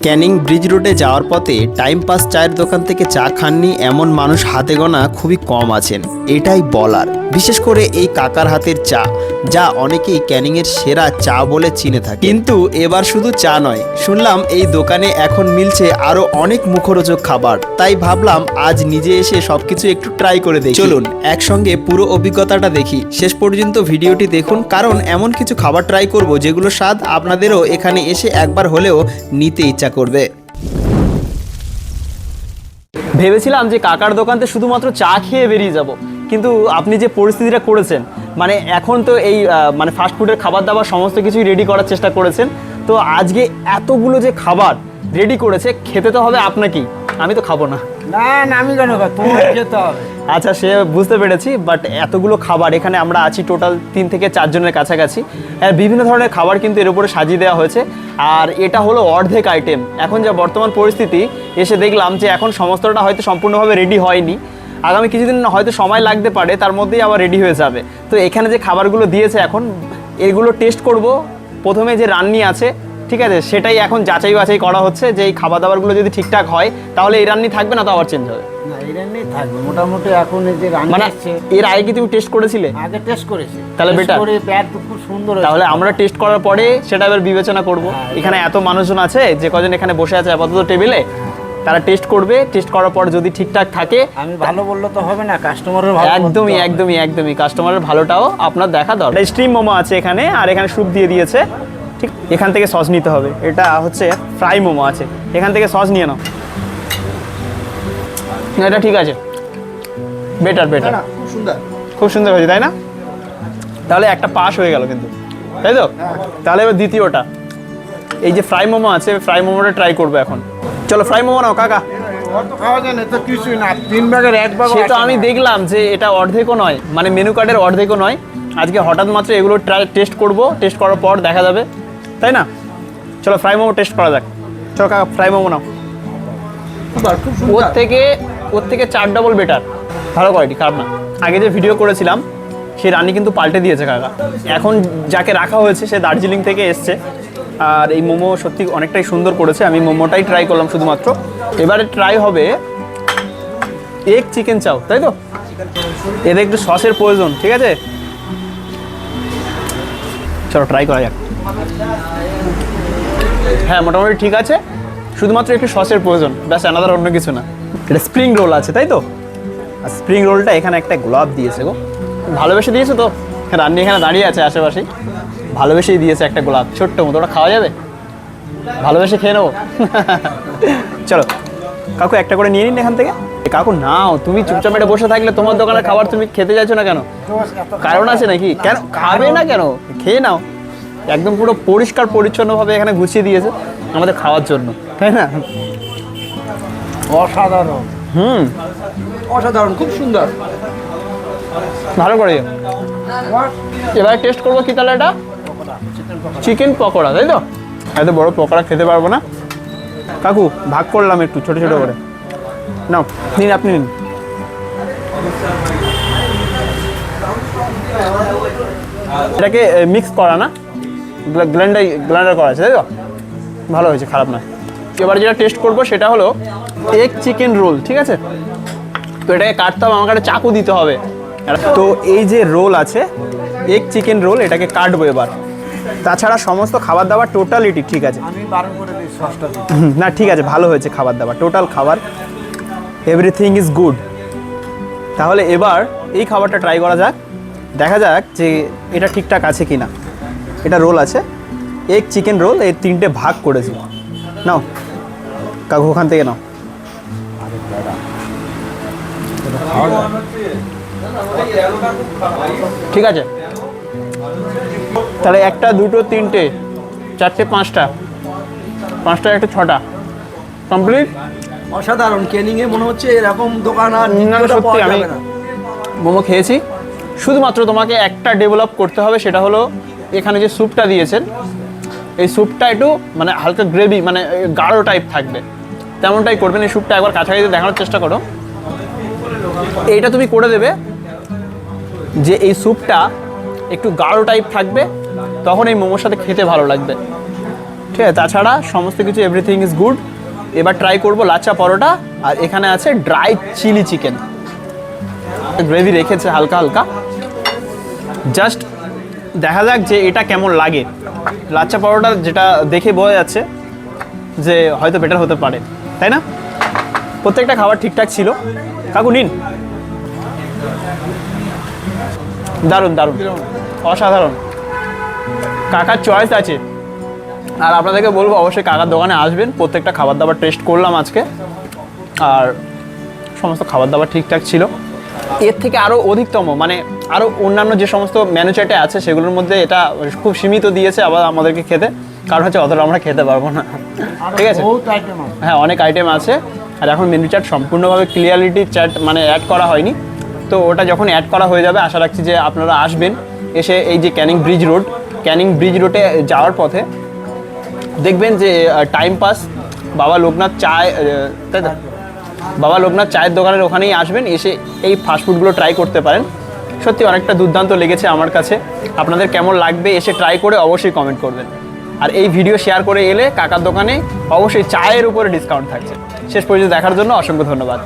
Canning bridge রোডে যাওয়ার পথে টাইম পাস চায়ের দোকান থেকে চা খাননি এমন মানুষ হাতে গোনা খুবই কম আছেন, এটাই বলার। বিশেষ করে এই কাকার হাতের চা, যা অনেকেই ক্যানিংয়ের সেরা চা বলে চিনে থাকে। কিন্তু এবার শুধু চা নয়, শুনলাম এই দোকানে এখন মিলছে আরো অনেক মুখরোচক খাবার। তাই ভাবলাম আজ নিজে এসে সবকিছু একটু ট্রাই করে দেখি। চলুন একসঙ্গে পুরো অভিজ্ঞতাটা দেখি। শেষ পর্যন্ত ভিডিওটি দেখুন, কারণ এমন কিছু খাবার ট্রাই করব যেগুলো স্বাদ আপনাদেরও এখানে এসে একবার হলেও নিতে ইচ্ছা করবে। ভেবেছিলাম যে কাকার দোকানতে শুধুমাত্র চা খেয়ে বেরিয়ে যাব, কিন্তু আপনি যে পরিস্থিতিটা করেছেন, মানে এখন তো এই মানে ফাস্টফুডের খাবার দাবার সমস্ত কিছুই রেডি করার চেষ্টা করেছেন। তো আজকে এতগুলো যে খাবার রেডি করেছে, খেতে তো হবে আপনাকেই, আমি তো খাবো না। না না, আমি কেন খাবো, তোমার খেতে হবে। আচ্ছা, সে বুঝতে পেরেছি, বাট এতগুলো খাবার এখানে আমরা আছি টোটাল 3 থেকে 4 জনের কাছাকাছি। বিভিন্ন ধরনের খাবার কিন্তু এর উপরে সাজিয়ে দেওয়া হয়েছে, আর এটা হলো অর্ধেক আইটেম। এখন যা বর্তমান পরিস্থিতি, এসে দেখলাম যে এখন সমস্তটা হয়তো সম্পূর্ণভাবে রেডি হয়নি, আগামী কিছুদিন হয়তো সময় লাগতে পারে, তার মধ্যেই আবার রেডি হয়ে যাবে। তো এখানে যে খাবারগুলো দিয়েছে এখন এগুলো টেস্ট করব। প্রথমে যে রান্নি আছে, ঠিক আছে, সেটাই এখন যাচাই বাছাই করা হচ্ছে যে এই খাবার দাবারগুলো যদি ঠিকঠাক হয় তাহলে এই রান্নি থাকবে, না তো আবার চেঞ্জ হবে। না, এই রান্নাই থাকবে মোটামুটি। এখন এই যে রান্না মানে আসছে, এর আগে কি তুমি টেস্ট করেছিলে? আগে টেস্ট করেছি, তাহলে Taste better। করে প্যাট তো খুব সুন্দর হয়েছে। তাহলে আমরা টেস্ট করার পরে সেটা এবার বিবেচনা করব। এখানে এত মানুষজন আছে, যে কজন এখানে বসে আছে আপাতত টেবিলে, তারা টেস্ট করবে। টেস্ট করার পর যদি ঠিকঠাক থাকে, আমি ভালো বললে তো হবে না, কাস্টমারের ভালো একদমই একদমই একদমই কাস্টমারের ভালোটাও আপনার দেখা দরকার। স্ট্রিম মোমো আছে এখানে, আর এখানে স্যুপ দিয়ে দিয়েছে। ঠিক, এখান থেকে সস নিতে হবে। এটা হচ্ছে ফ্রাই মোমো আছে, এখান থেকে সস নিয়ে নাও। এটা ঠিক আছে, বেটার বেটার, খুব সুন্দর। খুব সুন্দর হয়েছে, তাই না? তাহলে একটা পাস হয়ে গেল কিন্তু, তাই তো? তাহলে এবার দ্বিতীয়টা, এই যে ফ্রাই মোমো আছে, ফ্রাই মোমোটা ট্রাই করবো এখন। চলো ফ্রাই মোমো নাও কাকা। খাওয়া যায় না তো, কিছুই না, 3 ভাগের 1 ভাগ। সে তো আমি দেখলাম যে এটা অর্ধেকও নয়, মানে মেনু কার্ডের অর্ধেকও নয়। আজকে হঠাৎ মাত্র এগুলো টেস্ট করব, টেস্ট করার পর দেখা যাবে, তাই না? চলো ফ্রাই মোমো টেস্ট করা যাক। চলো কাকা ফ্রাই মোমো নাও। ওর থেকে 4 ডবল বেটার, ভালো কোয়ালিটি, খারাপ না। আগে যে ভিডিও করেছিলাম সে রান্নি কিন্তু পাল্টে দিয়েছে কাকা। এখন যাকে রাখা হয়েছে সে দার্জিলিং থেকে এসছে, আর এই মোমো সত্যি অনেকটাই সুন্দর করেছে। আমি মোমোটাই ট্রাই করলাম শুধুমাত্র। এবারে ট্রাই হবে এগ চিকেন চাও, তাই তো? এতে একটু সসের প্রয়োজন, ঠিক আছে? চলো ট্রাই করা যাক। হ্যাঁ, মোটামুটি ঠিক আছে, শুধুমাত্র একটু সসের প্রয়োজন, ব্যাস, আলাদা অন্য কিছু না। এটা স্প্রিং রোল আছে, তাই তো? আর স্প্রিং রোলটা এখানে একটা গোলাপ দিয়েছে গো, ভালোবেসে দিয়েছে তো। রান্নি এখানে দাঁড়িয়ে আছে আশেপাশেই, ভালোবেসেই দিয়েছে একটা গোলাপ, ছোট্ট মতো। ওটা খাওয়া যাবে? ভালোবেসে খেয়ে নেবো। চলো কাকু একটা করে নিয়ে নিন এখান থেকে। কাকু নাও, তুমি চুপচাপ এটা বসে থাকলে তোমার দোকানের খাবার তুমি খেতে চাইছো না কেন? কারণ আছে নাকি? কেন খাবে না কেন? খেয়ে নাও। একদম পুরো পরিষ্কার পরিচ্ছন্নভাবে এখানে গুছিয়ে দিয়েছে আমাদের খাওয়ার জন্য, তাই না? অসাধারণ, অসাধারণ, খুব সুন্দর, ভালো করে। এবার টেস্ট করবো কি তাহলে? এটা চিকেন পকোড়া, তাই তো? এত বড় পকোড়া খেতে পারবো না কাকু, ভাগ করলাম একটু ছোট ছোট করে। নাও নিন, আপনি নিন। এটাকে মিক্স করা না, ব্লেন্ডার করা আছে, তাই তো? ভালো হয়েছে, খারাপ না। এবার যেটা টেস্ট করবো সেটা হলো এগ চিকেন রোল, ঠিক আছে? তো এটাকে কাটতে হবে, আমাকে একটা চাকু দিতে হবে। তো এই যে রোল আছে, এগ চিকেন রোল, এটাকে কাটবো এবার। তাছাড়া সমস্ত খাবার দাবার টোটালিটি ঠিক আছে। আমি বারণ করে দিই সসটা দিতে। না ঠিক আছে, ভালো হয়েছে খাবার দাবার, টোটাল খাবার, এভরিথিং ইজ গুড। তাহলে এবার এই খাবারটা ট্রাই করা যাক, দেখা যাক যে এটা ঠিকঠাক আছে কি না। এটা রোল আছে, এগ চিকেন রোল, এই 3টে ভাগ করেছি। নাও কাকু, ওখান থেকে নাও। ঠিক আছে, তাহলে 1টা 2টো 3টে 4টে 5টা, 5টা 1টা 6টা কমপ্লিট। অসাধারণ, ক্যানিংয়ে মনে হচ্ছে এরকম দোকান আর সত্যি আমি মোমো খেয়েছি। শুধুমাত্র তোমাকে একটা ডেভেলপ করতে হবে, সেটা হলো এখানে যে স্যুপটা দিয়েছেন, এই স্যুপটা একটু মানে হালকা গ্রেভি, মানে গাঢ় টাইপ থাকবে, তেমনটাই করবেন। এই স্যুপটা একবার কাছাকাছি দেখানোর চেষ্টা করো। এইটা তুমি করে দেবে যে এই স্যুপটা একটু গাঢ় টাইপ থাকবে, তখন এই মোমোর সাথে খেতে ভালো লাগবে। ঠিক আছে, তাছাড়া সমস্ত কিছু এভরিথিং ইজ গুড। এবার ট্রাই করব লাচ্চা পরোটা, আর এখানে আছে ড্রাই চিলি চিকেন, গ্রেভি রেখেছে হালকা হালকা। জাস্ট দেখা যাক যে এটা কেমন লাগে। লাচ্চা পরোটা যেটা দেখে বোঝা যাচ্ছে যে হয়তো বেটার হতে পারে, তাই না? প্রত্যেকটা খাবার ঠিকঠাক ছিল। কাকু নিন। দারুণ দারুণ, অসাধারণ। কাকার চয়েস আছে, আর আপনাদেরকে বলবো অবশ্যই কাকার দোকানে আসবেন। প্রত্যেকটা খাবার দাবার টেস্ট করলাম আজকে, আর সমস্ত খাবার দাবার ঠিকঠাক ছিল। এর থেকে আরও অধিকতম মানে আরও অন্যান্য যে সমস্ত মেনু চার্টে আছে সেগুলোর মধ্যে এটা খুব সীমিত দিয়েছে আবার আমাদেরকে খেতে, কারণ হচ্ছে অতটা আমরা খেতে পারবো না। ঠিক আছে, হ্যাঁ অনেক আইটেম আছে, আর এখন মেনু চার্ট সম্পূর্ণভাবে ক্লিয়ারিটি চার্ট মানে অ্যাড করা হয়নি। তো ওটা যখন অ্যাড করা হয়ে যাবে আশা রাখছি যে আপনারা আসবেন, এসে এই যে ক্যানিং ব্রিজ রোডে যাওয়ার পথে দেখবেন যে টাইম পাস বাবা লোকনাথ চায়, তাই তো? বাবা লোকনাথ চায়ের দোকানের ওখানেই আসবেন, এসে এই ফাস্টফুডগুলো ট্রাই করতে পারেন। সত্যি অনেকটা দুর্দান্ত লেগেছে আমার কাছে। আপনাদের কেমন লাগবে এসে ট্রাই করে অবশ্যই কমেন্ট করবেন। আর এই ভিডিও শেয়ার করে এলে কাকার দোকানে অবশ্যই চায়ের উপরে ডিসকাউন্ট থাকছে। শেষ পর্যন্ত দেখার জন্য অসংখ্য ধন্যবাদ।